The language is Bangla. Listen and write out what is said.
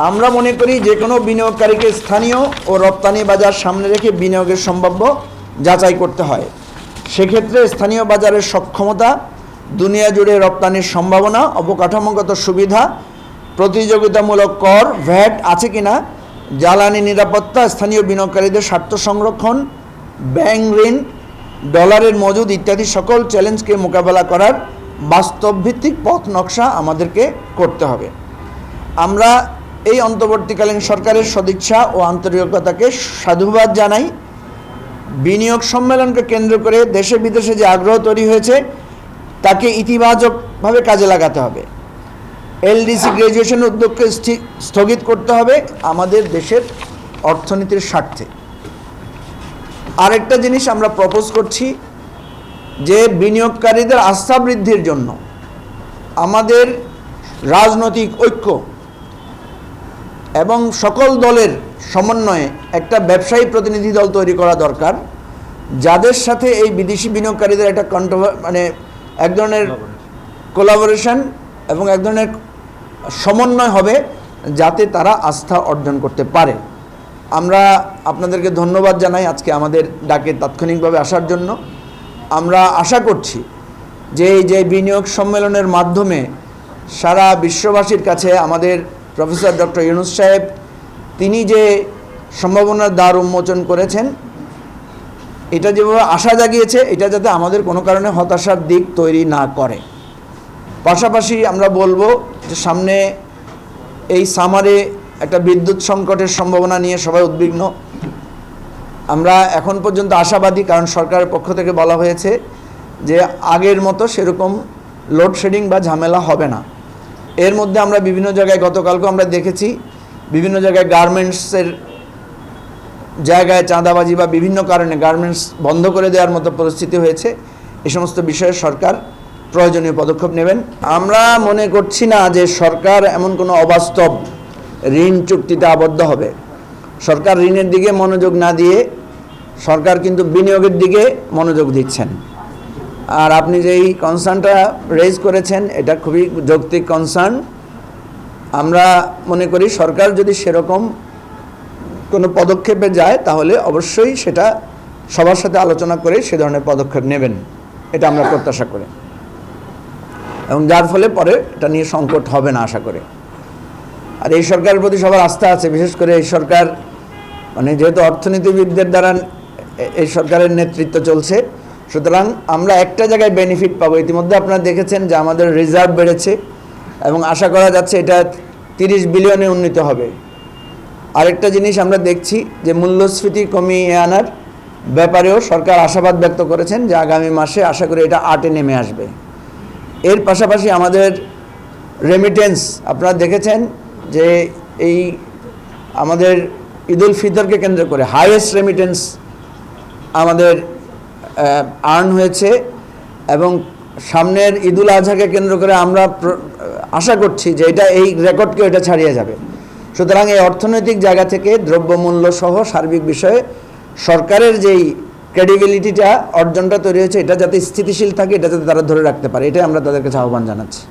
আমরা মনে করি যে কোনো বিনিয়োগকারীকে স্থানীয় ও রপ্তানি বাজার সামনে রেখে বিনিয়োগের সম্ভাব্য যাচাই করতে হয়। সেক্ষেত্রে স্থানীয় বাজারের সক্ষমতা, দুনিয়া জুড়ে রপ্তানির সম্ভাবনা, অবকাঠামোগত সুবিধা, প্রতিযোগিতামূলক কর, ভ্যাট আছে কিনা, জ্বালানি নিরাপত্তা, স্থানীয় বিনিয়োগকারীদের স্বার্থ সংরক্ষণ, ব্যাংক ঋণ, ডলারের মজুদ ইত্যাদি সকল চ্যালেঞ্জকে মোকাবেলা করার বাস্তবভিত্তিক পথ নকশা আমাদেরকে করতে হবে। আমরা এই অন্তর্বর্তীকালীন সরকারের সদিচ্ছা ও আন্তরিকতাকে সাধুবাদ জানাই। বিনিয়োগ সম্মেলনকে কেন্দ্র করে দেশে বিদেশে যে আগ্রহ তৈরি হয়েছে তাকে ইতিবাচকভাবে কাজে লাগাতে হবে। এলডিসি গ্র্যাজুয়েশন উদ্যোগকে স্থগিত করতে হবে আমাদের দেশের অর্থনীতির স্বার্থে। আরেকটা জিনিস আমরা প্রপোজ করছি যে বিনিয়োগকারীদের আস্থা বৃদ্ধির জন্য আমাদের রাজনৈতিক ঐক্য এবং সকল দলের সমন্বয়ে একটা ব্যবসায়ী প্রতিনিধি দল তৈরি করা দরকার, যাদের সাথে এই বিদেশি বিনিয়োগকারীদের একটা এক ধরনের কোলাবোরেশন এবং এক ধরনের সমন্বয় হবে, যাতে তারা আস্থা অর্জন করতে পারে। আমরা আপনাদেরকে ধন্যবাদ জানাই আজকে আমাদের ডাকে তাৎক্ষণিকভাবে আসার জন্য। আমরা আশা করছি যে এই যে বিনিয়োগ সম্মেলনের মাধ্যমে সারা বিশ্ববাসীর কাছে আমাদের প্রফেসর ডক্টর ইউনূস সাহেব তিনি যে সম্ভাবনার দ্বার উন্মোচন করেছেন, এটা যেভাবে আশা জাগিয়েছে, এটা যাতে আমাদের কোনো কারণে হতাশার দিক তৈরি না করে। পাশাপাশি আমরা বলবো যে সামনে এই সামারে একটা বিদ্যুৎ সংকটের সম্ভাবনা নিয়ে সবাই উদ্বিগ্ন। আমরা এখন পর্যন্ত আশাবাদী, কারণ সরকারের পক্ষ থেকে বলা হয়েছে যে আগের মতো সেরকম লোডশেডিং বা ঝামেলা হবে না। এর মধ্যে আমরা বিভিন্ন জায়গায়, গতকালকেও আমরা দেখেছি বিভিন্ন জায়গায় গার্মেন্টসের জায়গায় চাঁদাবাজি বা বিভিন্ন কারণে গার্মেন্টস বন্ধ করে দেওয়ার মতো পরিস্থিতি হয়েছে। এই সমস্ত বিষয়ে সরকার প্রয়োজনীয় পদক্ষেপ নেবেন। আমরা মনে করছি না যে সরকার এমন কোনো অবাস্তব ঋণ চুক্তিতে আবদ্ধ হবে। সরকার ঋণের দিকে মনোযোগ না দিয়ে সরকার কিন্তু বিনিয়োগের দিকে মনোযোগ দিচ্ছেন। আর আপনি যেই কনসার্নটা রেজ করেছেন এটা খুবই যৌক্তিক কনসার্ন। আমরা মনে করি সরকার যদি সেরকম কোনো পদক্ষেপে যায় তাহলে অবশ্যই সেটা সবার সাথে আলোচনা করে সে ধরনের পদক্ষেপ নেবেন, এটা আমরা প্রত্যাশা করি, এবং যার ফলে পরে এটা নিয়ে সংকট হবে না আশা করে। আর এই সরকারের প্রতি সবার আস্থা আছে, বিশেষ করে এই সরকার যেহেতু অর্থনীতিবিদদের দ্বারা এই সরকারের নেতৃত্ব চলছে, সুতরাং আমরা একটা জায়গায় বেনিফিট পাবো। ইতিমধ্যে আপনারা দেখেছেন যে আমাদের রিজার্ভ বেড়েছে এবং আশা করা যাচ্ছে এটা 30 বিলিয়নে উন্নীত হবে। আরেকটা জিনিস আমরা দেখছি যে মূল্যস্ফীতি কমিয়ে আনার ব্যাপারেও সরকার আশাবাদ ব্যক্ত করেছেন যে আগামী মাসে আশা করি এটা 8-এ নেমে আসবে। এর পাশাপাশি আমাদের রেমিটেন্স আপনারা দেখেছেন যে এই আমাদের ঈদুল ফিতরকে কেন্দ্র করে হাইয়েস্ট রেমিটেন্স আমাদের আর্ন হয়েছে, এবং সামনের ঈদুল আজহাকে কেন্দ্র করে আমরা আশা করছি যে এটা এই রেকর্ডকে এটা ছাড়িয়ে যাবে। সুতরাং এই অর্থনৈতিক জায়গা থেকে দ্রব্যমূল্য সহ সার্বিক বিষয়ে সরকারের যেই ক্রেডিবিলিটিটা অর্জনটা তৈরি হয়েছে, এটা যাতে স্থিতিশীল থাকে, এটা যাতে তারা ধরে রাখতে পারে, এটাই আমরা তাদের কাছে আহ্বান জানাচ্ছি।